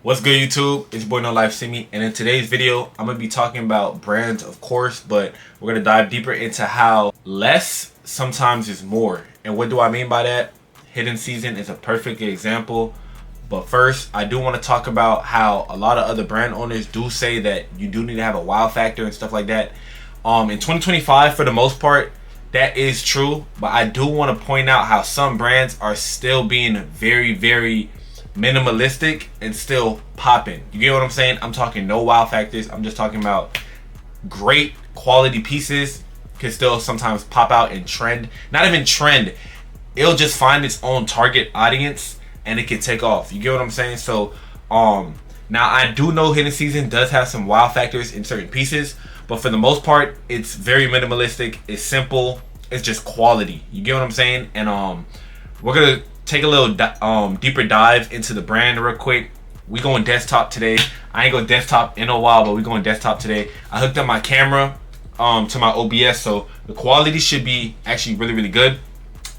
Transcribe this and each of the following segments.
What's good, YouTube? It's your boy No Life Simi, and in today's video I'm gonna be talking about brands, of course, but we're gonna dive deeper into how less sometimes is more. And what do I mean by that? Hidden Season is a perfect example. But first, I do want to talk about how a lot of other brand owners do say that you do need to have a wow factor and stuff like that. In 2025, for the most part, that is true. But I do want to point out how some brands are still being very minimalistic and still popping. You get what I'm saying? I'm talking no wow factors. I'm just talking about great quality pieces can still sometimes pop out and trend. Not even trend. It'll just find its own target audience and it can take off. You get what I'm saying? So now I do know Hidden Season does have some wow factors in certain pieces, but for the most part it's very minimalistic. It's simple. It's just quality. You get what I'm saying? And we're gonna take a little deeper dive into the brand real quick. We going desktop today. I ain't go desktop in a while, but we going desktop today. I hooked up my camera to my OBS, so the quality should be actually really good.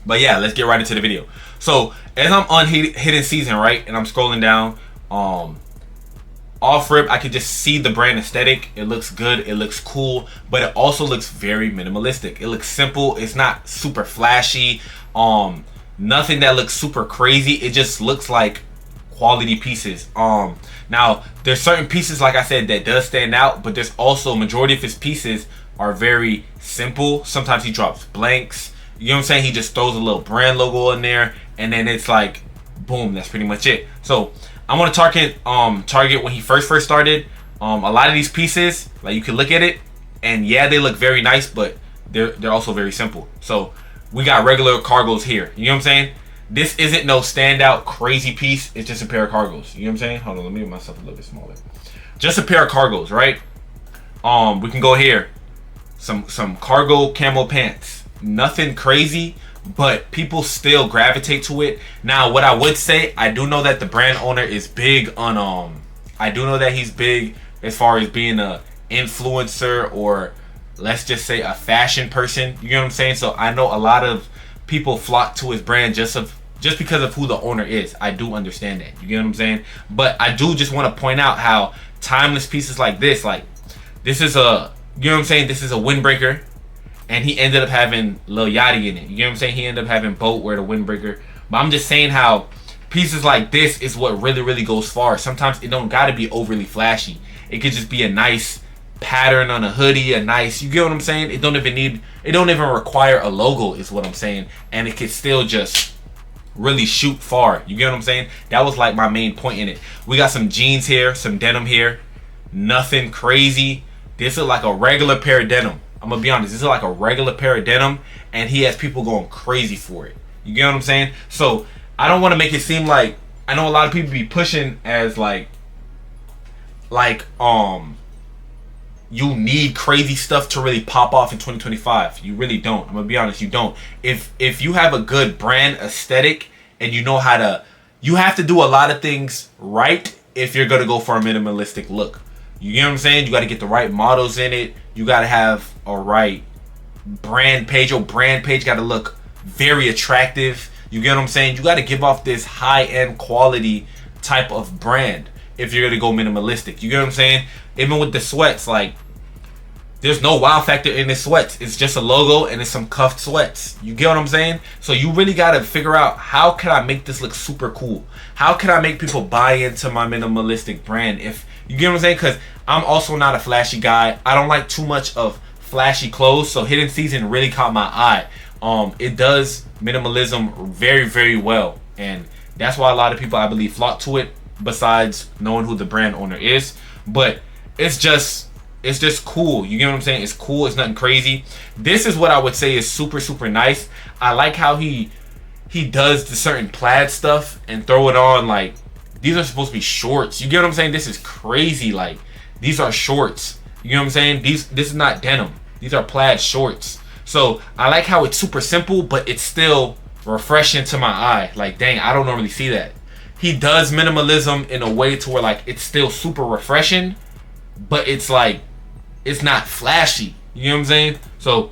But yeah, let's get right into the video. So as I'm on Hidden Season, right, and I'm scrolling down, off rip, I can just see the brand aesthetic. It looks good, it looks cool, but it also looks very minimalistic. It looks simple. It's not super flashy. Nothing that looks super crazy. It just looks like quality pieces. Now there's certain pieces, like I said, that does stand out, but there's also majority of his pieces are very simple. Sometimes he drops blanks. You know what I'm saying? He just throws a little brand logo in there, and then it's like, boom, that's pretty much it. So I want to target when he first started. A lot of these pieces, like, you can look at it, and yeah, they look very nice, but they're also very simple. So we got regular cargos here. You know what I'm saying? This isn't no standout crazy piece. It's just a pair of cargos. You know what I'm saying? Hold on, let me make myself a little bit smaller. Just a pair of cargos, right? We can go here. Some cargo camo pants. Nothing crazy, but people still gravitate to it. Now, what I would say, I do know that the brand owner is big on I do know that he's big as far as being a influencer, or let's just say a fashion person. You know what I'm saying? So I know a lot of people flock to his brand just because of who the owner is. I do understand that. You get what I'm saying? But I do just want to point out how timeless pieces like this is a, you know what I'm saying, this is a windbreaker, and he ended up having Lil Yachty in it. You know what I'm saying? He ended up having Boat wear the windbreaker. But I'm just saying how pieces like this is what really goes far. Sometimes it don't gotta be overly flashy. It could just be a nice pattern on a hoodie, a nice, you get what I'm saying? It don't even require a logo, is what I'm saying, and it could still just really shoot far. You get what I'm saying? That was like my main point in it. We got some jeans here, some denim here, nothing crazy. This is like a regular pair of denim. I'm gonna be honest, this is like a regular pair of denim, and he has people going crazy for it. You get what I'm saying? So I don't want to make it seem like, I know a lot of people be pushing as like you need crazy stuff to really pop off in 2025. You really don't. I'm gonna be honest, you don't. If you have a good brand aesthetic and you know how to, you have to do a lot of things right if you're gonna go for a minimalistic look. You get what I'm saying? You got to get the right models in it. You got to have a right brand page. Your brand page got to look very attractive. You get what I'm saying? You got to give off this high-end quality type of brand if you're gonna go minimalistic. You get what I'm saying? Even with the sweats, like, there's no wow factor in the sweats. It's just a logo and it's some cuffed sweats. You get what I'm saying? So you really gotta figure out, how can I make this look super cool? How can I make people buy into my minimalistic brand? If you get what I'm saying? Because I'm also not a flashy guy. I don't like too much of flashy clothes. So Hidden Season really caught my eye. It does minimalism very well, and that's why a lot of people, I believe, flock to it, besides knowing who the brand owner is. But it's just cool. You get what I'm saying? It's cool. It's nothing crazy. This is what I would say is super nice. I like how he does the certain plaid stuff and throw it on like these are supposed to be shorts. You get what I'm saying? This is crazy. Like, these are shorts. You know what I'm saying? This is not denim. These are plaid shorts. So I like how it's super simple, but it's still refreshing to my eye. Like, dang, I don't normally see that. He does minimalism in a way to where, like, it's still super refreshing, but it's like, it's not flashy. You know what I'm saying? So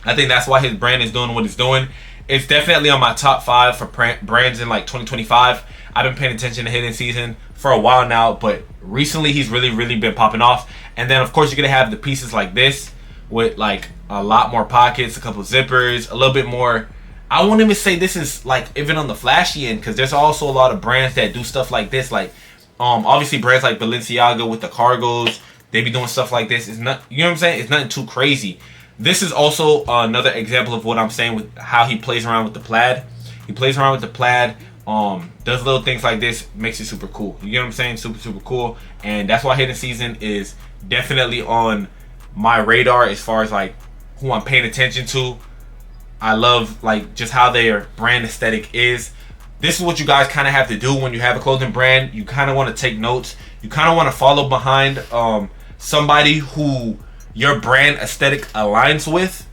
I think that's why his brand is doing what it's doing. it's definitely on my top 5 for brands in like 2025. I've been paying attention to Hidden Season for a while now, but recently he's really been popping off. And then of course you're gonna have the pieces like this with like a lot more pockets, a couple zippers, a little bit more. I won't even say this is like even on the flashy end, because there's also a lot of brands that do stuff like this. Like obviously brands like Balenciaga with the cargos, they be doing stuff like this. It's not, you know what I'm saying? It's nothing too crazy. This is also another example of what I'm saying with how he plays around with the plaid. He plays around with the plaid, does little things like this, makes it super cool. You get what I'm saying? Super cool. And that's why Hidden Season is definitely on my radar as far as like who I'm paying attention to. I love like just how their brand aesthetic is. This is what you guys kind of have to do when you have a clothing brand. You kind of want to take notes. You kind of want to follow behind somebody who your brand aesthetic aligns with,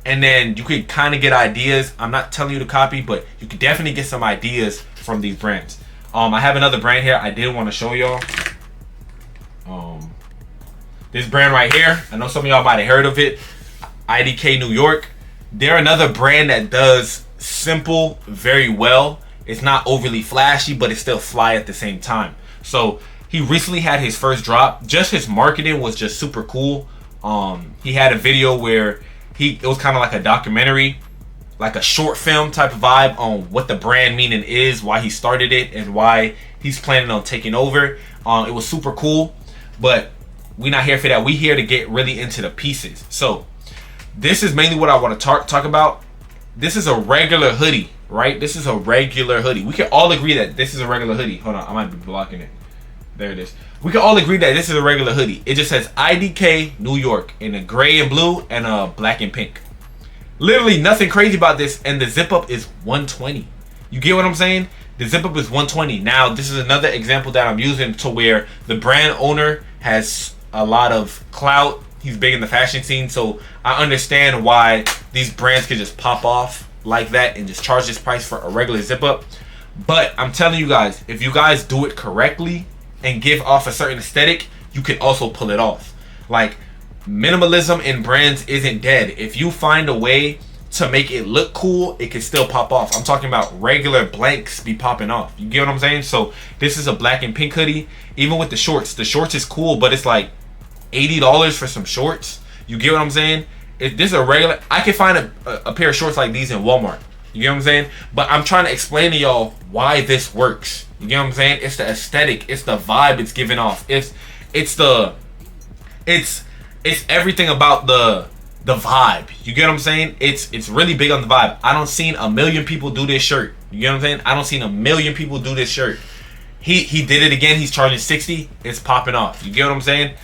and then you could kind of get ideas. I'm not telling you to copy, but you could definitely get some ideas from these brands. I have another brand here I did want to show y'all. This brand right here, I know some of y'all might have heard of it, IDK New York. They're another brand that does simple very well. It's not overly flashy, but it's still fly at the same time. So he recently had his first drop. Just his marketing was just super cool. He had a video where it was kind of like a documentary, like a short film type of vibe on what the brand meaning is, why he started it, and why he's planning on taking over. It was super cool, but we're not here for that. We here to get really into the pieces. So this is mainly what I want to talk about. This is a regular hoodie, right? This is a regular hoodie. We can all agree that this is a regular hoodie. Hold on, I might be blocking it. There it is. We can all agree that this is a regular hoodie. It just says IDK New York in a gray and blue and a black and pink. Literally nothing crazy about this, and the zip up is 120. You get what I'm saying? The zip up is 120. Now, this is another example that I'm using to where the brand owner has a lot of clout. He's big in the fashion scene, so I understand why these brands can just pop off like that and just charge this price for a regular zip up. But I'm telling you guys, if you guys do it correctly and give off a certain aesthetic, you can also pull it off. Like, minimalism in brands isn't dead. If you find a way to make it look cool, it can still pop off. I'm talking about regular blanks be popping off. You get what I'm saying? So this is a black and pink hoodie. Even with the shorts is cool, but it's like $80 for some shorts. You get what I'm saying? If this is a regular, I can find a pair of shorts like these in Walmart. You get what I'm saying? But I'm trying to explain to y'all why this works. You get what I'm saying? It's the aesthetic, it's the vibe it's giving off. It's everything about the vibe. You get what I'm saying? It's really big on the vibe. I don't seen a million people do this shirt. You get what I'm saying? I don't seen a million people do this shirt. He did it again. He's charging 60. It's popping off. You get what I'm saying?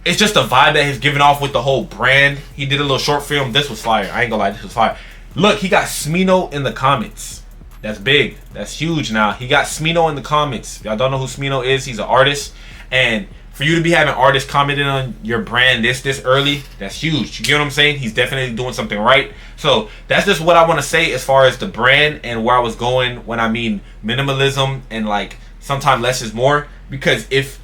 It's just the vibe that he's giving off with the whole brand. He did a little short film. This was fire. I ain't gonna lie, this was fire. Look, he got Smino in the comments. That's big. That's huge now. He got Smino in the comments. Y'all don't know who Smino is. He's an artist. And for you to be having artists commenting on your brand this early, that's huge. You get what I'm saying? He's definitely doing something right. So that's just what I want to say as far as the brand and where I was going when I mean minimalism and like sometimes less is more. Because if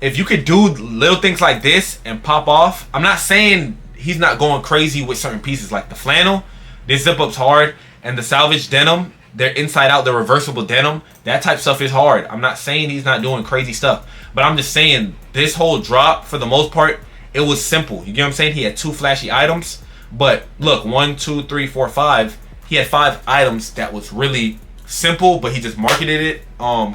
you could do little things like this and pop off, I'm not saying he's not going crazy with certain pieces like the flannel. This zip up's hard, and the salvage denim, they're inside out, the reversible denim, that type stuff is hard. I'm not saying he's not doing crazy stuff, but I'm just saying this whole drop, for the most part, it was simple. You get what I'm saying? He had 2 flashy items, but look, 1, 2, 3, 4, 5. He had 5 items that was really simple, but he just marketed it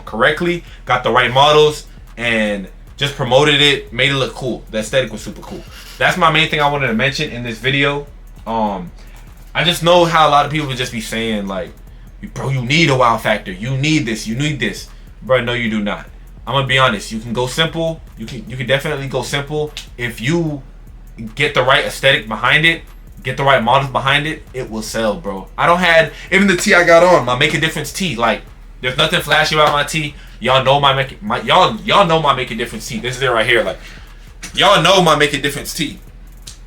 correctly, got the right models, and just promoted it, made it look cool. The aesthetic was super cool. That's my main thing I wanted to mention in this video. I just know how a lot of people would just be saying like, bro, you need a wow factor. You need this. You need this. Bro, no, you do not. I'm gonna be honest. You can go simple. You can definitely go simple if you get the right aesthetic behind it, get the right models behind it. It will sell, bro. I don't have even the tee I got on, my Make a Difference tee. Like, there's nothing flashy about my tee. Y'all know y'all know my Make a Difference tee. This is it right here. Like, y'all know my Make a Difference tee.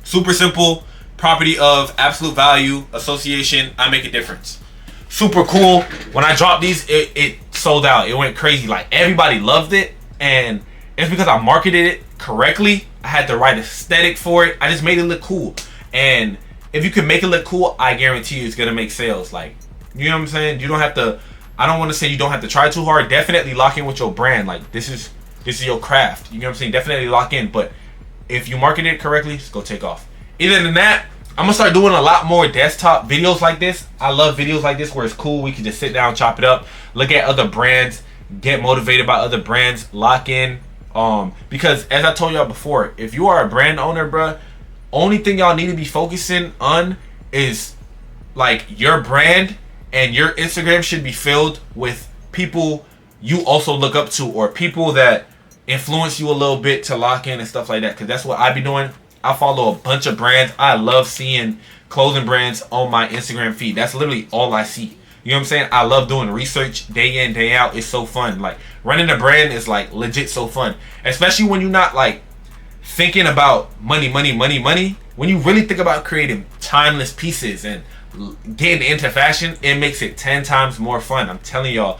Super simple. Property of Absolute Value Association. I Make a Difference. Super cool. When I dropped these, it sold out. It went crazy. Like, everybody loved it, and it's because I marketed it correctly. I had the right aesthetic for it. I just made it look cool, and if you can make it look cool, I guarantee you it's gonna make sales. Like, you know what I'm saying? You don't have to. I don't want to say you don't have to try too hard. Definitely lock in with your brand. Like, this is your craft. You know what I'm saying? Definitely lock in. But if you market it correctly, it's gonna take off. Other than that, I'm gonna start doing a lot more desktop videos like this. I love videos like this where it's cool. We can just sit down, chop it up, look at other brands, get motivated by other brands, lock in. Because as I told y'all before, if you are a brand owner, bruh, only thing y'all need to be focusing on is like your brand, and your Instagram should be filled with people you also look up to, or people that influence you a little bit to lock in and stuff like that. Because that's what I be doing. I follow a bunch of brands. I love seeing clothing brands on my Instagram feed. That's literally all I see. You know what I'm saying? I love doing research day in, day out. It's so fun. Like, running a brand is like legit so fun. Especially when you're not like thinking about money. When you really think about creating timeless pieces and getting into fashion, it makes it 10 times more fun. I'm telling y'all,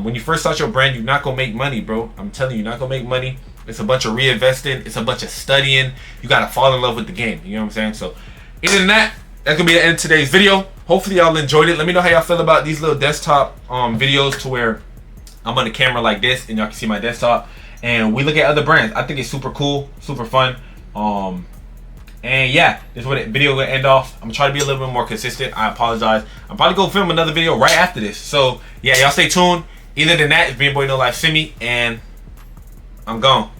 when you first start your brand, you're not gonna make money, bro. I'm telling you, you're not gonna make money. It's a bunch of reinvesting. It's a bunch of studying. You gotta fall in love with the game. You know what I'm saying? So, other than that, that's gonna be the end of today's video. Hopefully y'all enjoyed it. Let me know how y'all feel about these little desktop videos to where I'm on the camera like this and y'all can see my desktop and we look at other brands. I think it's super cool, super fun. And yeah, this is what the video gonna end off. I'm gonna try to be a little bit more consistent. I apologize. I'm probably gonna film another video right after this. So yeah, y'all stay tuned. Other than that, it's been your boy No Life Simi, and I'm gone.